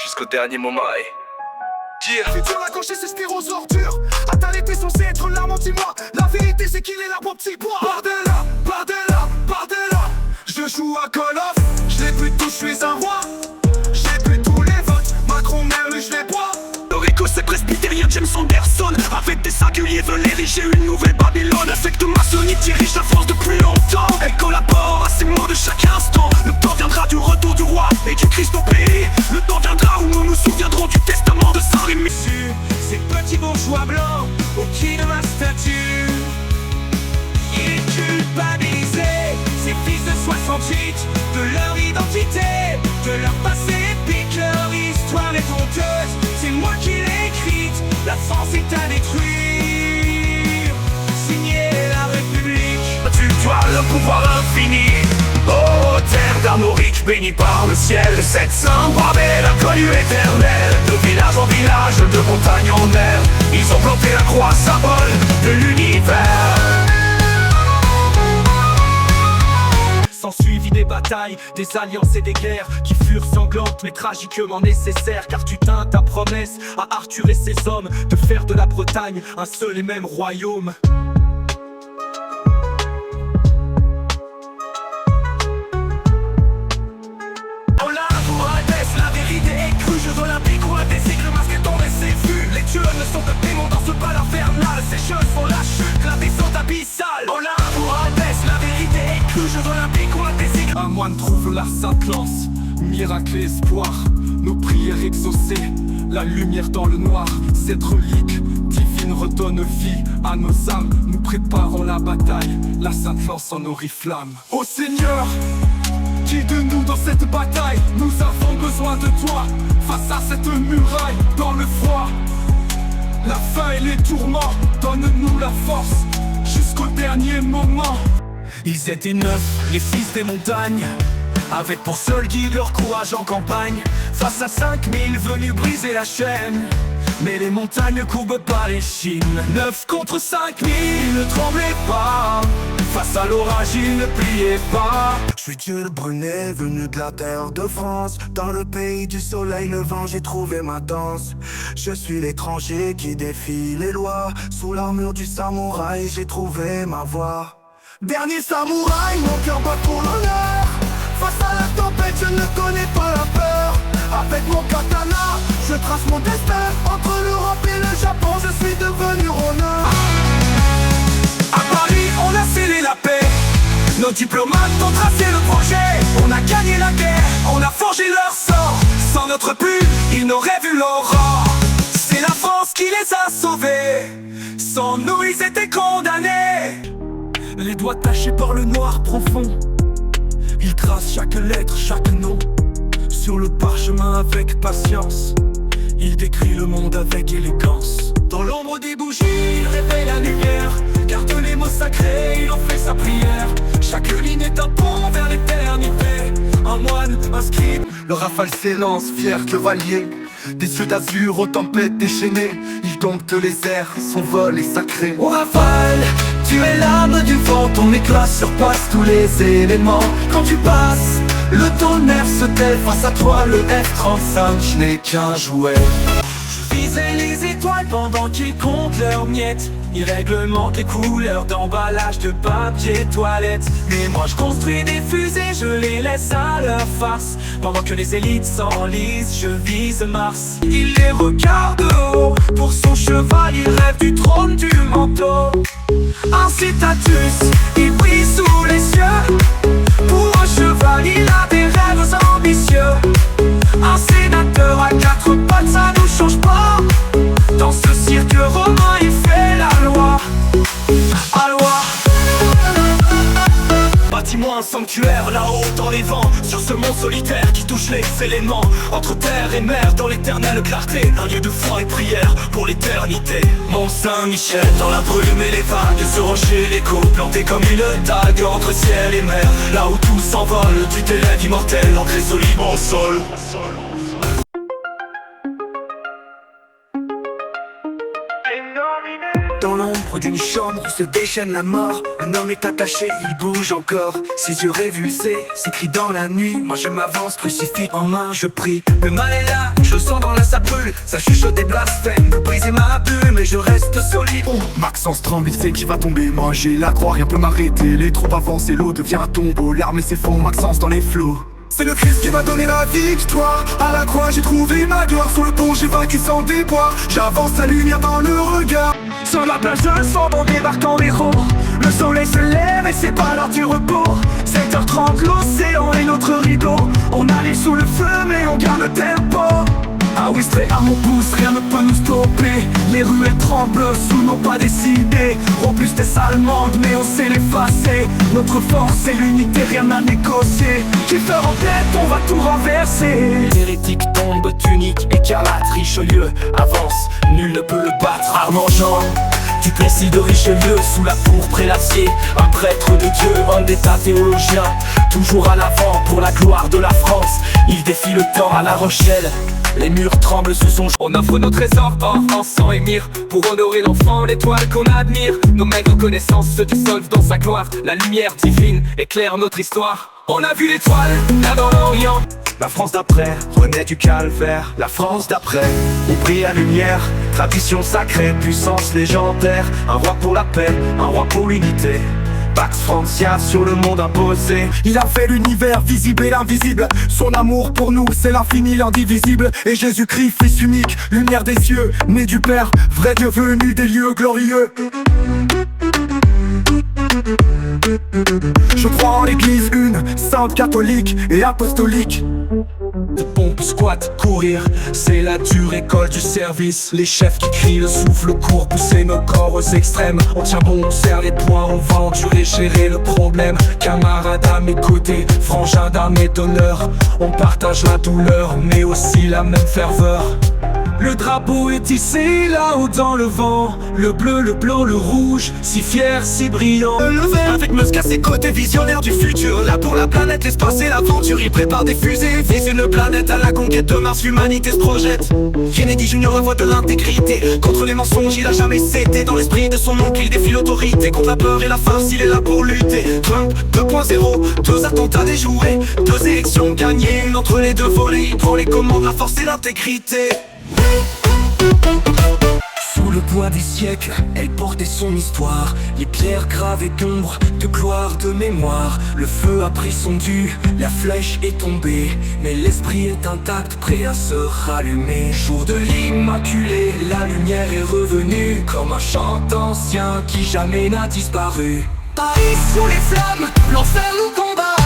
jusqu'au dernier moment. Dire futur accroché ses stéros ordures. Attal était censé être l'arme anti-moi. La vérité c'est qu'il est l'arbre petit bois. Par-delà, par-delà, par-delà. Je joue à Call of, je les bute tous, je suis un roi. J'ai bu tous les votes, Macron merle, je les bois. Rico c'est presbytérien, James Anderson. Avec des singuliers veulent ériger une nouvelle Babylone. Secte maçonnique dirige la France depuis longtemps. Elle collabore à ces mots de chaque instant. Le temps viendra du retour du roi et du Christ au pays. Le temps viendra où nous nous souviendrons du testament de Saint-Rémy. Ces petits bourgeois blancs au pied de ma statue. Il est culpabilisé, ces fils de 68, de leur identité, de leur passé épique, leur histoire est honteuse. C'est moi qui l'ai écrite, la France est à détruire. Signé la République. Tu dois le pouvoir infini. Oh, terre d'Armorique, bénie par le ciel. 700 bravés, l'inconnu éternel. De village en village, de montagne en mer, ils ont planté la croix, symbole de l'univers. S'en suivit des batailles, des alliances et des guerres qui furent sanglantes mais tragiquement nécessaires. Car tu tins ta promesse à Arthur et ses hommes de faire de la Bretagne un seul et même royaume. Jeux olympiques ou un des cycles masqués ton essai vu. Les dieux ne sont que démons dans ce bal infernal. Ces jeux font la chute, la descente abyssale. Olympe ou Hadès, la vérité est crue. Jeux olympiques ou un des cycles. Un moine trouve la sainte lance, miracle et espoir. Nos prières exaucées, la lumière dans le noir. Cette relique divine redonne vie à nos âmes. Nous préparons la bataille, la sainte lance en oriflamme. Ô Seigneur, guide-nous dans cette bataille, nous avons besoin de toi. Face à cette muraille, dans le froid, la faim et les tourments, donne-nous la force, jusqu'au dernier moment. Ils étaient 9, les fils des montagnes, avec pour seul guide leur courage en campagne. Face à 5000 venus briser la chaîne, mais les montagnes ne courbent pas les chines. 9 contre 5000, ne tremblez pas. Face à l'orage, il ne pliait pas. Je suis Dieu le Brunet, venu de la terre de France. Dans le pays du soleil levant, j'ai trouvé ma danse. Je suis l'étranger qui défie les lois. Sous l'armure du samouraï, j'ai trouvé ma voie. Dernier samouraï, mon cœur bat pour l'honneur. Face à la tempête, je ne connais pas la peur. Avec mon katana, je trace mon destin. Entre l'Europe et le Japon, je suis devenu honneur. À Paris, on a scellé la paix. Nos diplomates ont tracé le projet. On a gagné la guerre, on a forgé leur sort. Sans notre but, ils n'auraient vu l'aurore. C'est la France qui les a sauvés. Sans nous, ils étaient condamnés. Les doigts tachés par le noir profond, ils tracent chaque lettre, chaque nom. Sur le parchemin avec patience, il décrit le monde avec élégance. Dans l'ombre des bougies, il réveille la lumière. Garde les mots sacrés, il en fait sa prière. Chaque ligne est un pont vers l'éternité. Un moine, un scribe. Le rafale s'élance, fier chevalier. Des yeux d'azur aux tempêtes déchaînées. Il dompte les airs, son vol est sacré. Au rafale, tu es l'âme du vent. Ton éclat surpasse tous les éléments. Quand tu passes, le tonnerre se tait. Face à toi, le F-35 n'est qu'un jouet. Je visais les étoiles pendant qu'ils comptent leurs miettes. Ils réglementent les couleurs d'emballage de papier toilette. Mais moi je construis des fusées, je les laisse à leur farce. Pendant que les élites s'enlisent, je vise Mars. Il les regarde de haut, pour son cheval il rêve du trône du manteau. Un citatus, il brille sous les cieux. Pour un cheval il a des rêves ambitieux. Un sénateur à 4 pattes, ça nous change pas. Dans ce cirque romain il fait la loi. À loi. Bâtis-moi un sanctuaire là-haut dans les vents. Sur ce mont solitaire qui touche les éléments. Entre terre et mer dans l'éternelle clarté. Un lieu de foi et prière pour l'éternité. Mont Saint-Michel dans la brume et les vagues. Ce rocher l'écho planté comme une dague. Entre ciel et mer, là où tout s'envole. Tu t'élèves immortel, ancré solide au sol. Dans l'ombre fenêtre d'une chambre où se déchaîne la mort. Un homme est attaché, il bouge encore. Ses yeux révulsés, s'écrit dans la nuit. Moi je m'avance, crucifix en main, je prie. Le mal est là, je le sens dans la sape brûle. Ça chuchote des blasphèmes, briser ma bulle, mais je reste solide. Maxence tremble, il sait qu'il va tomber. Moi j'ai la croix, rien peut m'arrêter. Les troupes avancent et l'eau devient un tombeau. L'armée s'effondre, Maxence dans les flots. C'est le Christ qui m'a donné la victoire. À la croix j'ai trouvé ma gloire. Sur le pont j'ai vaincu sans déboire. J'avance, la lumière dans le regard. Sur la plage je sens on débarque en héros. Le soleil se lève et c'est pas l'heure du repos. 7h30 l'océan est notre rideau. On allait sous le feu mais on garde le tempo. Ah oui, straight à mon pouce, rien ne peut nous stopper. Les ruelles tremblent sous nos pas décidés. Robuste allemande, mais on sait l'effacer. Notre force c'est l'unité, rien à négocier. Kiefer en tête, on va tout renverser. Hérétique tombe, tunique, écarlate, Richelieu avance, nul ne peut le battre. Armand-Jean, du Plessis de Richelieu, sous la pourpre et l'acier. Un prêtre de Dieu, homme d'état théologien. Toujours à l'avant pour la gloire de la France. Il défie le temps à La Rochelle. Les murs tremblent sous son... On offre nos trésors, or, encens et myrrhe, pour honorer l'enfant, l'étoile qu'on admire. Nos maigres connaissances se dissolvent dans sa gloire. La lumière divine éclaire notre histoire. On a vu l'étoile, là dans l'Orient. La France d'après renaît du calvaire. La France d'après, on brille à lumière. Tradition sacrée, puissance légendaire. Un roi pour la paix, un roi pour l'unité. Pax Francia sur le monde imposé. Il a fait l'univers visible et invisible. Son amour pour nous c'est l'infini, l'indivisible. Et Jésus-Christ, fils unique, lumière des cieux, né du Père, vrai Dieu venu des lieux glorieux. Je crois en l'église une, sainte catholique et apostolique. De pompe, squat, courir, c'est la dure école du service. Les chefs qui crient, le souffle court, pousser nos corps aux extrêmes. On tient bon, on serre les poings, on va endurer, gérer le problème. Camarades à mes côtés, frangins d'armée d'honneur. On partage la douleur, mais aussi la même ferveur. Le drapeau est tissé là-haut dans le vent. Le bleu, le blanc, le rouge, si fier, si brillant. Le vert avec Musk à ses côtés, visionnaire du futur. Là pour la planète, l'espace et l'aventure. Il prépare des fusées, vise une planète à la conquête de Mars. L'humanité se projette. Kennedy Junior a voix de l'intégrité. Contre les mensonges, il a jamais cédé. Dans l'esprit de son oncle, il défie l'autorité. Contre la peur et la farce, il est là pour lutter. Trump 2.0, 2 attentats déjoués, 2 élections gagnées. Une entre les deux volets, il prend les commandes, la force et l'intégrité. Sous le poids des siècles, elle portait son histoire. Les pierres gravées d'ombre, de gloire, de mémoire. Le feu a pris son dû, la flèche est tombée. Mais l'esprit est intact, prêt à se rallumer. Jour de l'Immaculée, la lumière est revenue. Comme un chant ancien qui jamais n'a disparu. Paris sous les flammes, l'enfer nous combat.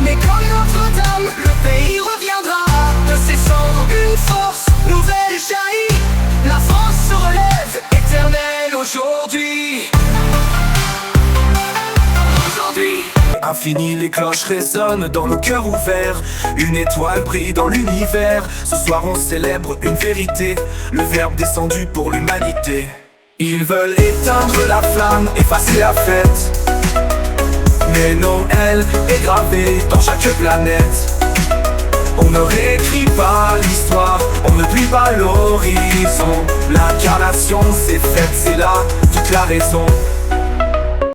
Mais comme Notre-Dame, le pays reviendra. De ses cendres, une force nouvelle jaillit. La France se relève, éternelle aujourd'hui. Infini, les cloches résonnent dans nos cœurs ouverts. Une étoile brille dans l'univers. Ce soir on célèbre une vérité, le verbe descendu pour l'humanité. Ils veulent éteindre la flamme, effacer la fête. Mais Noël est gravé dans chaque planète. On ne réécrit pas l'histoire, on ne plie pas l'horizon. L'incarnation c'est faite, c'est là toute la raison.